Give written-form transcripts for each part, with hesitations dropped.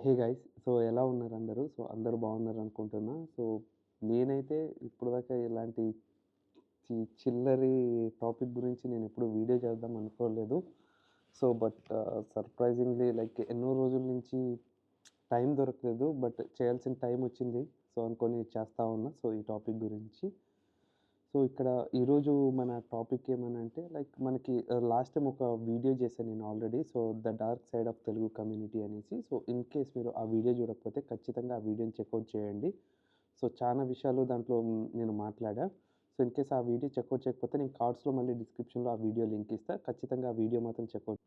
Hey guys! So, ఎలా ఉన్నారు అందరూ? సో, అందరూ బాగున్నారనుకుంటున్నా. సో, నేనైతే ఇప్పటిదాకా ఇలాంటి చిల్లరి టాపిక్ గురించి నేనెప్పుడు వీడియో చేద్దాం అనుకోలేదు. సో, సర్ప్రైజింగ్‌లీ లైక్ ఎన్నో రోజుల నుంచి టైం దొరకలేదు. బట్ చేయాల్సిన టైమొచ్చింది. సో, అనుకోని చేస్తా ఉన్నా. సో, ఈ టాపిక్ గురించి. సో, ఇక్కడ ఈరోజు మన టాపిక్ ఏమనంటే లైక్ మనకి లాస్ట్ టైమ్ ఒక వీడియో చేశాను నేను already. So, 'the dark side of Telugu community' అనేసి. సో, ఇన్ కేస్ మీరు ఆ వీడియో చూడకపోతే ఖచ్చితంగా ఆ వీడియోని చెక్‌ఔట్ చేయండి. సో, చాలా విషయాలు దాంట్లో నేను మాట్లాడా. సో, ఇన్ కేస్ ఆ వీడియో చెక్‌ఔట్ చేయకపోతే నేను కార్డ్స్‌లో మళ్ళీ డిస్క్రిప్షన్‌లో ఆ వీడియో లింక్ ఇస్తా. ఖచ్చితంగా ఆ వీడియో మాత్రం చెక్‌ఔట్.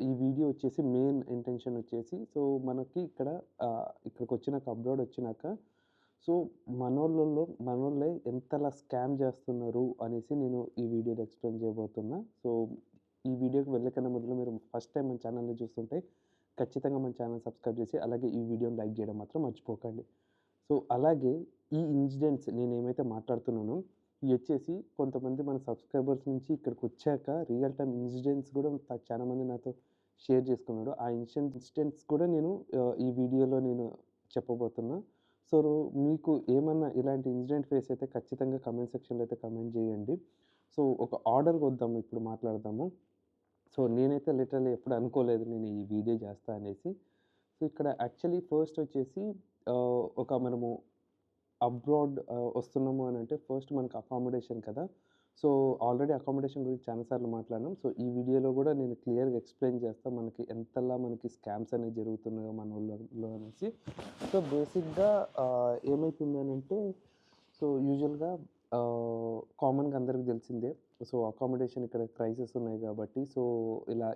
ఈ వీడియో వచ్చేసి మెయిన్ ఇంటెన్షన్ వచ్చేసి సో, మనకి ఇక్కడికొచ్చినాక అబ్రాడ్ వచ్చినాక సో, మనోళ్ళే ఎంతలా స్కామ్ జేస్తున్నారు అనేసి నేను ఈ వీడియోలో ఎక్స్‌ప్లెయిన్ చేయబోతున్నా. సో, ఈ వీడియోకి వెళ్ళే కన్నా మొదలు మీరు ఫస్ట్ టైమ్ మన ఛానెల్‌ని చూస్తుంటే ఖచ్చితంగా మన ఛానెల్ సబ్స్క్రైబ్ చేసి, అలాగే ఈ వీడియోని లైక్ జేయడం మాత్రం మర్చిపోకండి. సో, అలాగే ఈ ఇన్సిడెంట్స్ నేనేమైతే మాట్లాడుతున్నానో ఇయొచ్చేసి కొంతమంది మన సబ్స్క్రైబర్స్ నుంచి ఇక్కడికొచ్చాక రియల్ టైమ్ ఇన్సిడెంట్స్ గూడా చాలా మంది నాతో షేర్ చేసుకున్నారు. ఆ ఇన్సిడెంట్స్ కూడా నేను ఈ వీడియోలో నేను చెప్పబోతున్నా. సో, మీకు ఏమన్నా ఇలాంటి ఇన్సిడెంట్ ఫేస్ అయితే ఖచ్చితంగా కామెంట్ సెక్షన్‌లో అయితే కామెంట్ జేయండి. సో, ఒక ఆర్డర్‌కొద్దాం ఇప్పుడు మాట్లాడదాము. సో, నేనైతే లిటరల్లీ ఎప్పుడు అనుకోలేదు నేను ఈ వీడియో చేస్తా అనేసి. సో, ఇక్కడ యాక్చువల్లీ ఫస్ట్ వచ్చేసి మనము అబ్రాడ్ వస్తున్నాము అనంటే ఫస్ట్ మనకు అకామిడేషన్ కదా! సో, ఆల్రెడీ అకామిడేషన్ గురించి చాలా సార్లు మాట్లాడినాం. సో, ఈ వీడియోలో గూడా నేను క్లియర్‌గా ఎక్స్‌ప్లెయిన్ చేస్తా. మనకి స్కామ్స్ అనేవి జరుగుతున్నాయో మన ఊర్లలో అనేసి. సో, బేసిక్‌గా ఏమైతుందనంటే సో, యూజువల్‌గా కామన్‌గా అందరికి తెలిసిందే. సో, అకామిడేషన్ ఇక్కడ క్రైసెస్ ఉన్నాయి గాబట్టి, సో, ఇలా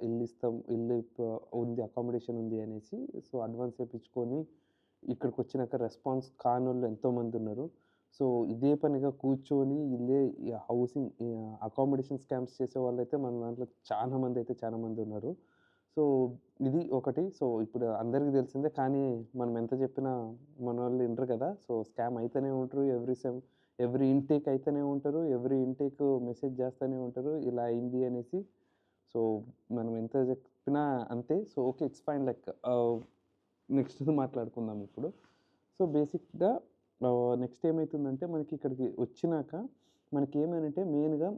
ఉంది, అకామిడేషన్ ఉంది అనేసి సో, అడ్వాన్స్ ఏపిచ్చుకొని ఇక్కడికొచ్చినాక రెస్పాన్స్ కానోళ్ళు ఎంతోమందున్నారు. సో, ఇదే పనిగా కూర్చొని ఈ అకామిడేషన్ స్కామ్స్ చేసేవాళ్ళైతే మన దాంట్లో చాలా మందున్నారు. సో, ఇది ఒకటి. సో, ఇప్పుడు అందరికి తెలిసిందే. కానీ మనం ఎంత చెప్పినా మనోళ్ళు ఇనరు కదా! సో, స్కామ్ అయితేనే ఉంటారు. ఎవ్రీ ఇంటేక్ అయితేనే ఉంటారు. ఎవ్రీ ఇంటేక్ మెసేజ్ చేస్తూనే ఉంటారు. ఇలా అయింది అనేసి. సో, మనం ఎంత చెప్పినా అంతే. So, okay. It's fine. నెక్స్ట్‌ది మాట్లాడుకుందాం ఇప్పుడు. సో, బేసిక్‌గా నెక్స్ట్ ఏమైతుందంటే మనకి ఇక్కడికి వచ్చినాక మనకేమనంటే మెయిన్‌గా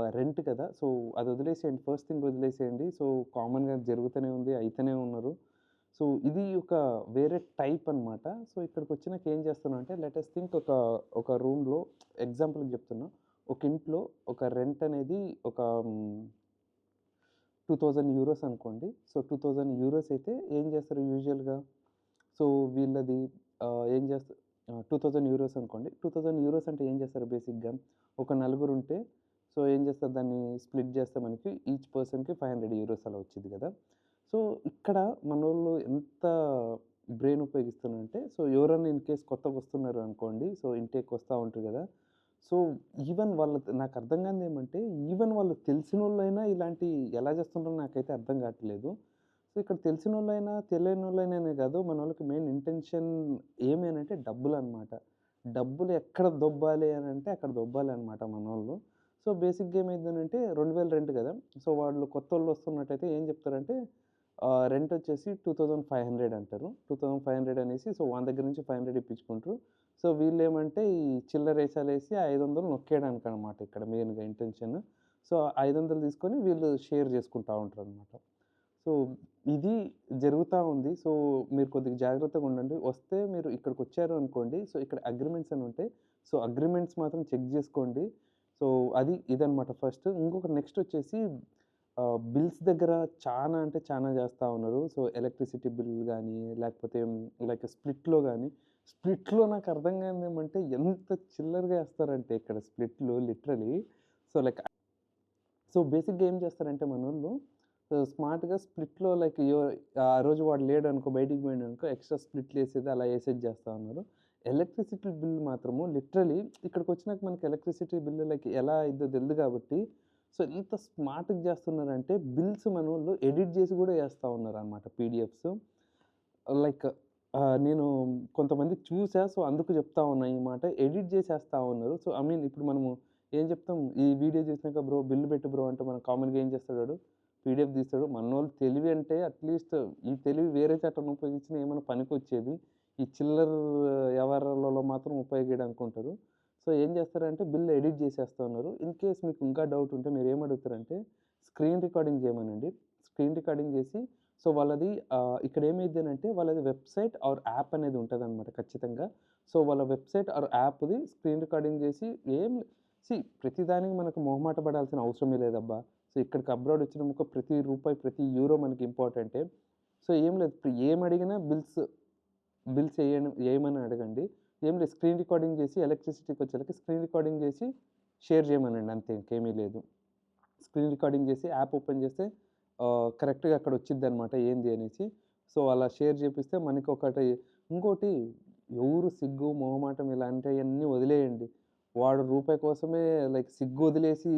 రెంట్ కదా! సో, అది వదిలేసేయండి. ఫస్ట్ థింగ్ వదిలేసేయండి. సో, కామన్‌గా జరుగుతూనే ఉంది. అయితేనే ఉన్నారు. సో, ఇది ఒక వేరే టైప్ అనమాట. సో, ఇక్కడికొచ్చినాక ఏం చేస్తున్నానంటే లెట్ అస్ థింక్ ఒక రూమ్‌లో ఎగ్జాంపుల్‌కి చెప్తున్నా. ఒక ఇంట్లో ఒక రెంట్ అనేది ఒక 2000 యూరోస్ అనుకోండి. సో, 2000 యూరోస్ అయితే ఏం చేస్తారు యూజువల్‌గా సో, వీళ్ళది ఏం చేస్తా 2000 యూరోస్ అనుకోండి. 2000 యూరోస్ అంటే ఏం చేస్తారు బేసిక్‌గా ఒక నలుగురుంటే సో, ఏం చేస్తారు దాన్ని స్ప్లిట్ చేస్తే మనకి ఈచ్ పర్సన్‌కి 500 యూరోస్ అలా వచ్చిద్ది కదా! సో, ఇక్కడ మనోళ్ళు ఎంత బ్రెయిన్ ఉపయోగిస్తున్నారంటే సో, ఎవరైనా ఇన్ కేస్ కొత్తగొస్తున్నారు అనుకోండి. సో, ఇంటేక్‌కి వస్తా ఉంటారు కదా! సో, ఈవెన్ నాకర్థం కానిదేమంటే ఈవెన్ వాళ్ళు తెలిసినోళ్ళైనా ఇలాంటి ఎలా చేస్తుంటారో నాకైతే అర్థం కావట్లేదు. సో, ఇక్కడ తెలిసినోళ్ళైనా, తెలియనోళ్ళైనా అనే కాదు. మనోళ్ళకి మెయిన్ ఇంటెన్షన్ ఏమి అనంటే డబ్బులనమాట. డబ్బులు ఎక్కడ దొబ్బాలి అనంటే అక్కడ దొబ్బాలనమాట మనోళ్ళు. సో, బేసిక్‌గా ఏమైద్దనంటే 2000 రెంట్ కదా! సో, వాళ్ళు కొత్తోళ్ళు వస్తున్నట్టయితే ఏం చెప్తారంటే రెంట్ వచ్చేసి 2500 అంటారు. 2500 అనేసి సో, వాని దగ్గర నుంచి 500 ఇప్పించుకుంటారు. సో, వీళ్ళేమంటే ఈ చిల్లరేషాలేసి 500 నొక్కేయడానికనమాట ఇక్కడ మెయిన్‌గా ఇంటెన్షన్. సో, 500 తీసుకొని వీళ్ళు షేర్ చేసుకుంటా ఉంటారనమాట. సో, ఇది జరుగుతా ఉంది. సో, మీరు కొద్దిగా జాగ్రత్తగుండండి. వస్తే మీరు ఇక్కడికొచ్చారు అనుకోండి. సో, ఇక్కడ అగ్రీమెంట్స్ అని ఉంటాయి. సో, అగ్రీమెంట్స్ మాత్రం చెక్ జేసుకోండి. సో, ఇదనమాట ఫస్ట్. ఇంకొకటి నెక్స్టొచ్చేసి బిల్స్ దగ్గర చానా అంటే చానా జేస్తా ఉన్నారు. సో, ఎలక్ట్రిసిటీ బిల్ గానీ, లేకపోతే స్ప్లిట్‌లో గానీ, స్ప్లిట్‌లో నాకర్థం కానిదేమంటే ఎంత చిల్లరగా ఏస్తారంటే ఇక్కడ స్ప్లిట్‌లు లిటరల్లీ. సో, బేసిక్‌గా ఏం చేస్తారంటే మనోళ్ళు స్మార్ట్‌గా స్ప్లిట్‌లో ఆ రోజు వాడు లేడనుకో బయటికి పోయిండనుకో ఎక్స్‌ట్రా స్ప్లిట్‌లేసేది అలా ఏసేది చేస్తా ఉన్నారు. ఎలక్ట్రిసిటీ బిల్ మాత్రము లిటరల్లీ ఇక్కడికొచ్చినాక మనకి ఎలక్ట్రిసిటీ బిల్ ఎలా అయిద్దో తెలీదు కాబట్టి సో, ఎంత స్మార్ట్‌గా చేస్తున్నారంటే బిల్స్ మనోళ్ళు ఎడిట్ చేసి కూడా ఏస్తా ఉన్నారనమాట పీడీఎఫ్స్. లైక్ నేను కొంతమందికి చూసా. సో, అందుకు చెప్తా ఉన్నా ఈ మాట. ఎడిట్ చేసేస్తా ఉన్నారు. సో, ఐ మీన్ ఇప్పుడు మనము ఏం చెప్తాం, "ఈ వీడియో చూసినాక బ్రో బిల్ పెట్టు బ్రో" అంటే మనం కామన్‌గా ఏం చేస్తాడు వాడు? పీడిఎఫ్ తీస్తాడు. మనోళ్ళు తెలివి అంటే అట్‌లీస్ట్ ఈ తెలివి వేరే చోటన ఉపయోగించినా ఏమైనా పనికొచ్చేది. ఈ చిల్లర వ్యవహారాలలో మాత్రం ఉపయోగీయడానికుంటారు. సో, ఏం చేస్తారంటే బిల్ ఎడిట్ చేసేస్తా ఉన్నారు. ఇన్ కేస్ మీకు ఇంకా డౌట్ ఉంటే మీరేమడుగుతారంటే స్క్రీన్ రికార్డింగ్ చేయమనండి. స్క్రీన్ రికార్డింగ్ చేసి సో, వాళ్ళది ఇక్కడ ఏమైద్దనంటే వాళ్ళది వెబ్‌సైట్ ఆర్ యాప్ అనేది ఉంటదనమాట ఖచ్చితంగా. సో, వాళ్ళ వెబ్‌సైట్ ఆర్ యాప్‌ది స్క్రీన్ రికార్డింగ్ చేసి ఏం ప్రతిదానికి మనకు మొహమాట పడాల్సిన అవసరమే లేదబ్బా! సో, ఇక్కడికి అబ్రాడ్ వచ్చినామనుకో ప్రతి రూపాయి, ప్రతి యూరో మనకి ఇంపార్టెంటే. సో, ఏం లేదు ఇప్పుడు ఏమడిగినా బిల్స్ ఏయమని అడగండి. ఏం లేదు స్క్రీన్ రికార్డింగ్ చేసి ఎలక్ట్రిసిటీకొచ్చేలకి స్క్రీన్ రికార్డింగ్ చేసి షేర్ చేయమనండి అంతే ఇంకేమీ లేదు. స్క్రీన్ రికార్డింగ్ చేసి యాప్ ఓపెన్ చేస్తే కరెక్ట్‌గా అక్కడ వచ్చిద్దనమాట ఏంది అనేసి. సో, అలా షేర్ చేపిస్తే మనకొకటి ఇంకోటి ఎవరు సిగ్గు, మొహమాటం ఇలాంటియన్నీ వదిలేయండి. వాడు రూపాయి కోసమే లైక్ సిగ్గు వదిలేసి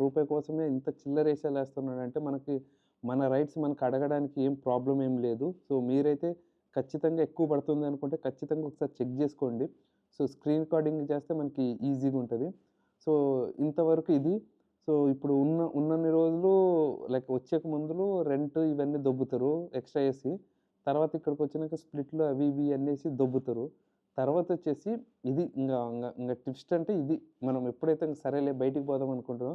రూపాయి కోసమే ఇంత చిల్లరేషాలేస్తున్నాడంటే మనకి మన రైట్స్ మనకు అడగడానికి ఏం ప్రాబ్లమ్ ఏం లేదు. సో, మీరైతే ఖచ్చితంగా ఎక్కువ పడుతుందనుకుంటే ఖచ్చితంగా ఒకసారి చెక్ జేసుకోండి. సో, స్క్రీన్ రికార్డింగ్ చేస్తే మనకి ఈజీగుంటది. సో, ఇంతవరకు ఇది. సో, ఇప్పుడు ఉన్నన్ని రోజులు లైక్ వచ్చేక ముందులు రెంట్ ఇవన్నీ దొబ్బుతారు ఎక్స్‌ట్రా ఏసి. తర్వాత ఇక్కడికొచ్చినాక స్ప్లిట్‌లు అవి ఇవి అనేసి దొబ్బుతారు. తర్వాతొచ్చేసి ఇది ఇంగ ట్విస్ట్ అంటే ఇది. మనం ఎప్పుడైతే ఇంక సరేలే బయటికి పోదాం అనుకుంటామో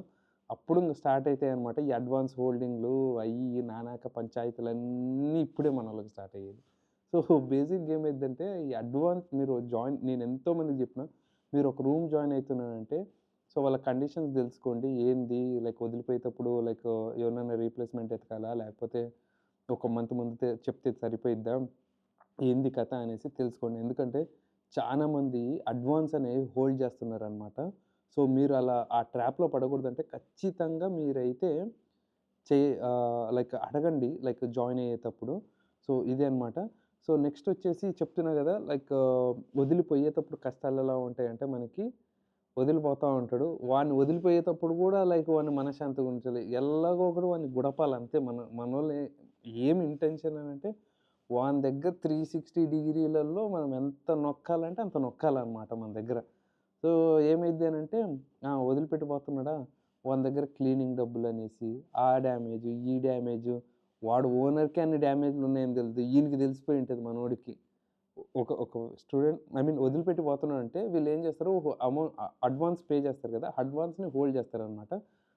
అప్పుడు ఇంగ స్టార్ట్ అయితాయన్నమాట. ఈ అడ్వాన్స్ హోల్డింగ్‌లు అయ్యి ఇయ్యి నానాక పంచాయతీలన్నీ ఇప్పుడే మనోళ్ళకి స్టార్ట్ అయ్యేది. సో, బేసిక్‌గా ఏమైద్దంటే ఈ అడ్వాన్స్ మీరు నేను ఎంతో మందికి చెప్పినా మీరు ఒక రూమ్ జాయిన్ అయితున్నారంటే సో, వాళ్ళ కండిషన్స్ దెలుసుకోండి. ఏంది లైక్ వదిలిపోయేటప్పుడు లైక్ ఎవరినైనా రీప్లేస్‌మెంట్ ఎతకాలా? లేకపోతే ఒక మంత్ ముందు చెప్తే సరిపోయిద్దా? ఏంది కథ అనేసి తెలుసుకోండి. ఎందుకంటే చానామంది అడ్వాన్స్ అనేవి హోల్డ్ జేస్తున్నారనమాట. సో, మీరు అలా ఆ ట్రాప్‌లో పడకూడదంటే ఖచ్చితంగా మీరైతే లైక్ అడగండి. లైక్ జాయిన్ అయ్యేటప్పుడు. సో, ఇదే అనమాట. సో, నెక్స్ట్ వచ్చేసి చెప్తున్నా గదా! లైక్ వదిలిపోయేటప్పుడు కష్టాలెలా ఉంటాయంటే మనకి వదిలిపోతా ఉంటాడు. వాడిని వదిలిపోయేటప్పుడు గూడా లైక్ వాడిని మనశ్శాంతిగా ఉంచాలి. ఎలాగో ఒకటి వాడిని గుడపాలి అంతే. మనోళ్ళ ఏం ఇంటెన్షన్ అనంటే వాని దగ్గర 360 డిగ్రీలలో మనం ఎంత నొక్కాలంటే అంత నొక్కాలనమాట మన దగ్గర. సో, ఏమైద్ది అనంటే వదిలిపెట్టి పోతున్నాడా, వాని దగ్గర క్లీనింగ్ డబ్బులనేసి, ఆ డ్యామేజు, ఈ డ్యామేజు, వాడు ఓనర్‌కే అన్ని డ్యామేజ్‌లున్నాయని తెలీదు. ఈయనకి తెలిసిపోయి ఉంటది మనోడికి. ఒక స్టూడెంట్ ఐ మీన్ వదిలిపెట్టి పోతున్నాడంటే వీళ్ళేం చేస్తారు అడ్వాన్స్ పే చేస్తారు కదా! అడ్వాన్స్‌ని హోల్డ్ చేస్తారనమాట.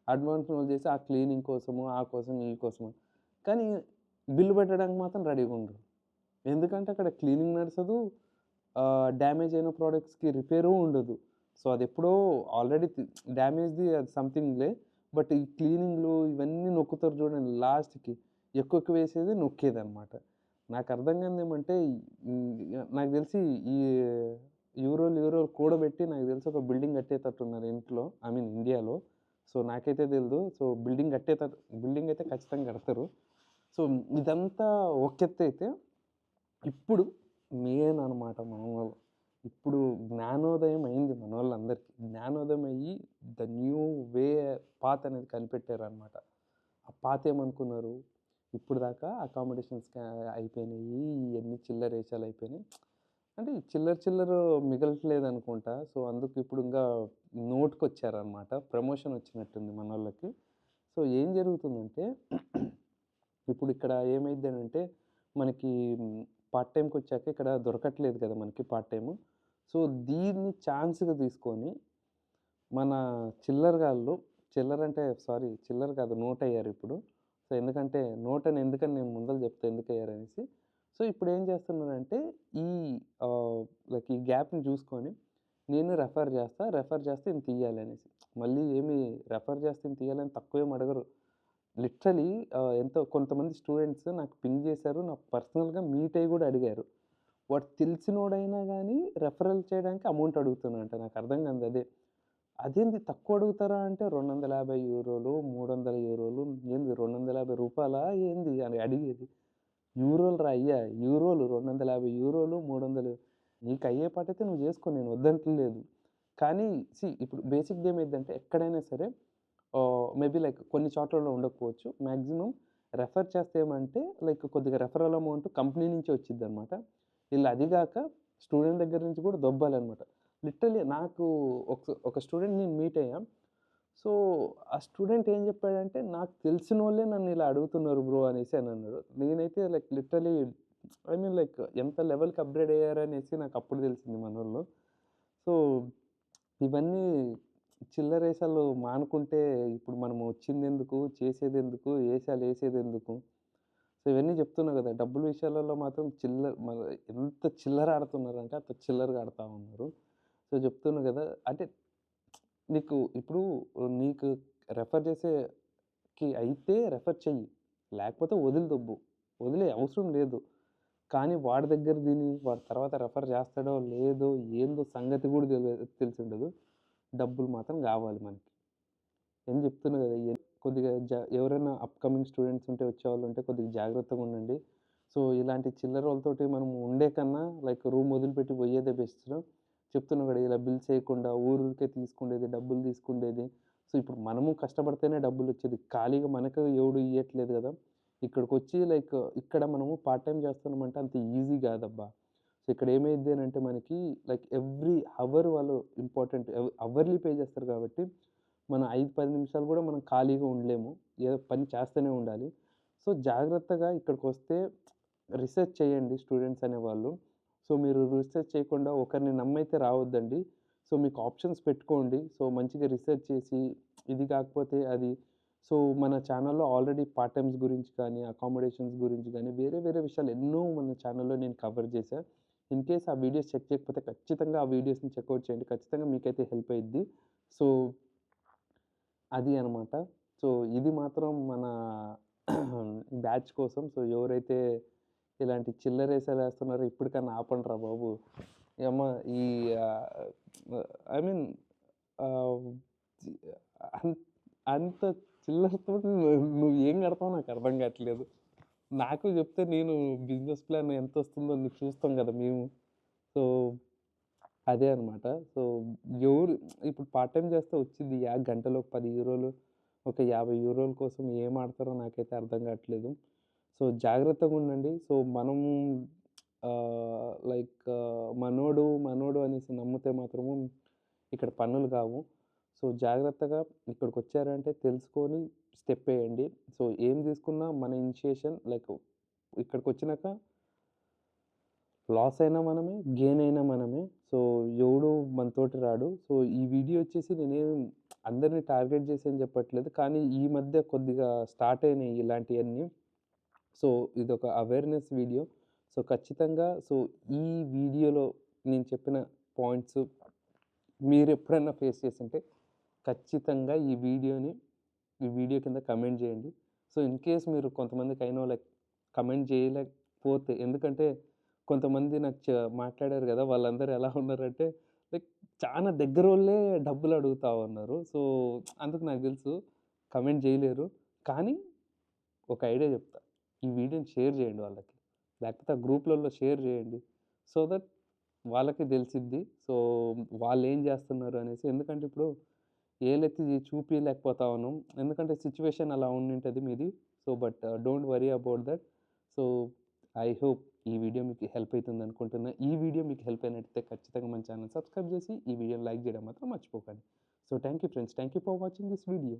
అడ్వాన్స్‌ని హోల్డ్ చేసి ఆ క్లీనింగ్ కోసము, ఆ కోసం, ఈ కోసము. కానీ బిల్లు పెట్టడానికి మాత్రం రెడీగా ఉండరు. ఎందుకంటే అక్కడ క్లీనింగ్ నడసదు. డ్యామేజ్ అయిన ప్రొడక్ట్స్‌కి రిపేరు ఉండదు. సో, అదెప్పుడో ఆల్రెడీ డ్యామేజ్‌ది అది సంథింగ్‌లే. బట్ ఈ క్లీనింగ్‌లు ఇవన్నీ నొక్కుతారు చూడండి లాస్ట్‌కి. ఎక్కువేసేది నొక్కేదనమాట. నాకర్థం కానిదేమంటే నాకు తెలిసి ఈ యూరోలు కూడబెట్టి నాకు తెలిసి ఒక బిల్డింగ్ కట్టేటట్టున్నారు ఇంట్లో. ఐ మీన్ ఇండియాలో. సో, నాకైతే తెలీదు. సో, బిల్డింగ్ అయితే ఖచ్చితంగా కడతారు. సో, ఇదంతా ఒక ఎత్తైతే ఇప్పుడు మెయిన్ అనమాట మనోళ్ళు. ఇప్పుడు జ్ఞానోదయం అయింది మనోళ్ళందరికీ. జ్ఞానోదయం అయ్యి ద న్యూ వే పాత్ అనేది కనిపెట్టారనమాట. ఆ పాత్ ఏమనుకున్నారు? ఇప్పటిదాకా అకామిడేషన్స్ అయిపోయినాయి. ఇయన్నీ చిల్లరేషాలయిపోయినాయి. అంటే ఈ చిల్లర మిగలట్లేదనుకుంటా. సో, అందుకు ఇప్పుడు ఇంగా నోటికొచ్చారనమాట. ప్రమోషన్ వచ్చినట్టుంది మనోళ్ళకి. సో, ఏం జరుగుతుందంటే ఇప్పుడు ఇక్కడ ఏమైద్దనంటే మనకి పార్ట్ టైమ్‌కొచ్చాక ఇక్కడ దొరకట్లేదు కదా! మనకి పార్ట్ టైము. సో, దీన్ని ఛాన్స్‌గా తీసుకొని మన చిల్లరగాళ్ళు చిల్లరంటే సారీ చిల్లర కాదు నోటయ్యారిప్పుడు. సో, ఎందుకంటే నోటని ఎందుకని నేను ముందల చెప్తా ఎందుకయ్యారనేసి. సో, ఇప్పుడేం చేస్తున్నారంటే ఈ లైక్ ఈ గ్యాప్‌ని చూసుకొని నేను రెఫర్ చేస్తే ఇంతియ్యాలి అనేసి. మళ్ళీ ఏమి రెఫర్ చేస్తే ఇంతియ్యాలని తక్కువేమి అడగరు. లిటరల్లీ ఎంతో కొంతమంది స్టూడెంట్స్ నాకు పింగ్ చేశారు. నాకు పర్సనల్‌గా మీట్ అయ్యి గూడా అడిగారు. వాడు తెలిసినోడైనా గానీ రెఫరల్ చేయడానికి అమౌంట్ అడుగుతున్నాడంట. నాకర్థం కానిది అదే. అదేంది తక్కువ అడుగుతారా అంటే €250, €300 ఏంది రూ. 250 ఏంది అని అడిగేది. యూరోలు రా అయ్యా! యూరోలు €250, 300 నీకు అయ్యే పాటైతే నువ్వు జేసుకో నేను వద్దంటలేదు. కానీ ఇప్పుడు బేసిక్‌గా ఏమైద్దంటే ఎక్కడైనా సరే మేబీ లైక్ కొన్ని చోట్లలో ఉండకపోవచ్చు. మాక్సిమం రెఫర్ చేస్తే ఏమంటే లైక్ కొద్దిగా రెఫరల్ అమౌంట్ కంపెనీ నుంచే వచ్చిద్దనమాట. ఈళ్ళు అది గాక స్టూడెంట్ దగ్గర నుంచి కూడా దొబ్బాలనమాట. లిటరల్లీ నాకు ఒక స్టూడెంట్‌ని మీట్ అయ్యాం. సో, ఆ స్టూడెంట్ ఏం జెప్పాడంటే, "నాకు తెలిసినోళ్ళే నన్ను ఇలా అడుగుతున్నారు బ్రో" అనేసి అనన్నాడు. నేనైతే like literally I mean like ఎంత లెవెల్‌కి అప్‌గ్రేడ్ అయ్యారనేసి నాకప్పుడు తెలిసింది మనోళ్ళు. సో, ఇవన్నీ చిల్లరేషాలు మానుకుంటే ఇప్పుడు మనం వచ్చిందెందుకు? చేసేదెందుకు? ఏషాలేసేదెందుకు? సో, ఇవన్నీ చెప్తున్నా గదా! డబ్బుల విషయాలలో మాత్రం ఎంత చిల్లర ఆడుతున్నారంటే అంత చిల్లరగా ఆడుతా ఉన్నారు. సో, చెప్తున్నా గదా! అంటే ఇప్పుడు నీకు రెఫర్ చేసేకి అయితే రెఫర్ చెయ్యి. లేకపోతే వదిలిదొబ్బు. వదిలేయి అవసరం లేదు. కానీ వాడి దగ్గర తిని వాడు తర్వాత రెఫర్ చేస్తాడో లేదో ఏందో సంగతి గూడా తెలిసుండదు. డబ్బులు మాత్రం గావాలి మనకి. నేను చెప్తున్నా గదా! కొద్దిగా ఎవరైనా అప్‌కమింగ్ స్టూడెంట్స్ ఉంటే వచ్చేవాళ్ళుంటే కొద్దిగా జాగ్రత్తగుండండి. సో, ఇలాంటి చిల్లరోళ్ళతోటి మనం ఉండే కన్నా లైక్ రూమ్ వదిలిపెట్టి పోయేదే బెస్ట్. చెప్తున్నా గదా! ఇలా బిల్స్ ఎయకుండా ఊరూరికే తీసుకుండేది, డబ్బులు తీసుకుండేది. సో, ఇప్పుడు మనము కష్టపడితేనే డబ్బులొచ్చేది. ఖాళీగా మనకు ఎవడు ఇయ్యట్లేదు గదా! ఇక్కడికొచ్చి లైక్ ఇక్కడ మనము పార్ట్ టైమ్ చేస్తున్నామంటే అంత ఈజీ గాదబ్బా! సో, ఇక్కడ ఏమైద్ది అనంటే మనకి లైక్ ఎవ్రీ హవర్ వాళ్ళు ఇంపార్టెంట్ అవర్లీ పే చేస్తారు కాబట్టి మనం 5, 10 నిమిషాలు గూడా మనం ఖాళీగా ఉండలేము. ఏదో పని చేస్తూనే ఉండాలి. సో, జాగ్రత్తగా ఇక్కడికొస్తే రిసర్చ్ చేయండి స్టూడెంట్స్ అనేవాళ్ళు. సో, మీరు రిసర్చ్ చేయకుండా ఒకరిని నమ్మైతే రావద్దండి. సో, మీకు ఆప్షన్స్ పెట్టుకోండి. సో, మంచిగా రిసర్చ్ చేసి ఇది కాకపోతే అది సో, మన ఛానెల్‌లో ఆల్రెడీ పార్ట్ టైమ్స్ గురించి కానీ, అకామిడేషన్స్ గురించి గానీ, వేరే వేరే విషయాలు ఎన్నో మన ఛానెల్‌లో నేను కవర్ చేశా. ఇన్ కేస్ ఆ వీడియోస్ చెక్ చేయకపోతే ఖచ్చితంగా ఆ వీడియోస్‌ని చెక్‌ఔట్ చేయండి. ఖచ్చితంగా మీకైతే హెల్ప్ అయిద్ది. సో అది అనమాట. సో, ఇది మాత్రం మన బ్యాచ్ కోసం. సో, ఎవరైతే ఇలాంటి చిల్లరేసాలేస్తున్నారో ఇప్పటికన్నా ఆపండ్రా బాబు. యమ్మ ఈ ఆహ్, ఐ మీన్ ఆహ్, చి అన్ అంత చిల్లరతోటి నువ్వు ఏం కడతావో నాకర్థం కావట్లేదు. నాకు చెప్తే నేను బిజినెస్ ప్లాన్ ఎంతొస్తుందో చూస్తాం కదా మేము. సో అదే అనమాట. సో, ఎవరు ఇప్పుడు పార్ట్ టైమ్ చేస్తే వచ్చిద్ది గంటలో ఒక 10 యూరోలు, ఒక 50 యూరోల కోసం ఏం ఆడతారో నాకైతే అర్థం కావట్లేదు. సో, జాగ్రత్తగుండండి. సో, మనము లైక్ మనోడు అనేసి నమ్మితే మాత్రము ఇక్కడ పనులు కావు. సో, జాగ్రత్తగా ఇక్కడికొచ్చారంటే తెలుసుకొని స్టెప్ ఎయండి. సో, ఏం తీసుకున్నా మన ఇనిషియేషన్ లైక్ ఇక్కడికొచ్చినాక లాస్ అయినా మనమే, గెయిన్ అయినా మనమే. సో, ఎవడు మనతోటి రాడు. సో, ఈ వీడియో వచ్చేసి నేనేం అందరిని టార్గెట్ చేసి అని చెప్పట్లేదు. కానీ ఈ మధ్య కొద్దిగా స్టార్ట్ అయినాయి ఇలాంటియన్నీ. సో, ఇదొక అవేర్‌నెస్ వీడియో. సో, ఖచ్చితంగా సో, ఈ వీడియోలో నేను చెప్పిన పాయింట్స్ మీరెప్పుడన్నా ఫేస్ చేసుంటే ఖచ్చితంగా ఈ వీడియో కింద కమెంట్ జేయండి. సో, ఇన్ కేస్ మీరు కొంతమందికి ఐ నో లైక్ కమెంట్ జేయలేకపోతే ఎందుకంటే కొంతమంది నాకు మాట్లాడారు గదా! వాళ్ళందరూ ఎలా ఉన్నారంటే లైక్ చానా దగ్గరోళ్ళే డబ్బులు అడుగుతా ఉన్నారు. సో, అందుకు నాకు దెలుసు కమెంట్ జేయలేరు. కానీ ఒక ఐడియా జెప్తా. ఈ వీడియోని షేర్ జేయండి వాళ్ళకి. లేకపోతే ఆ గ్రూప్‌లలో షేర్ జేయండి. సో దట్ వాళ్ళకి దెలిసిద్ది. సో, వాళ్ళేం జేస్తున్నారు అనేసి. ఎందుకంటే ఇప్పుడు ఏలెత్తి చూపియలేకపోతా ఉన్నాం. ఎందుకంటే సిట్యుయేషన్ అలా ఉండింటది మీది. So, but don't worry about that. So, I hope ఈ వీడియో మీకు హెల్ప్ అయితుందనుకుంటున్నా. ఈ వీడియో మీకు హెల్ప్ అయినట్టయితే ఖచ్చితంగా మన ఛానెల్ సబ్స్క్రైబ్ జేసి, ఈ వీడియోని లైక్ జేయడం మాత్రం మర్చిపోకండి. So, thank you friends. Thank you for watching this video.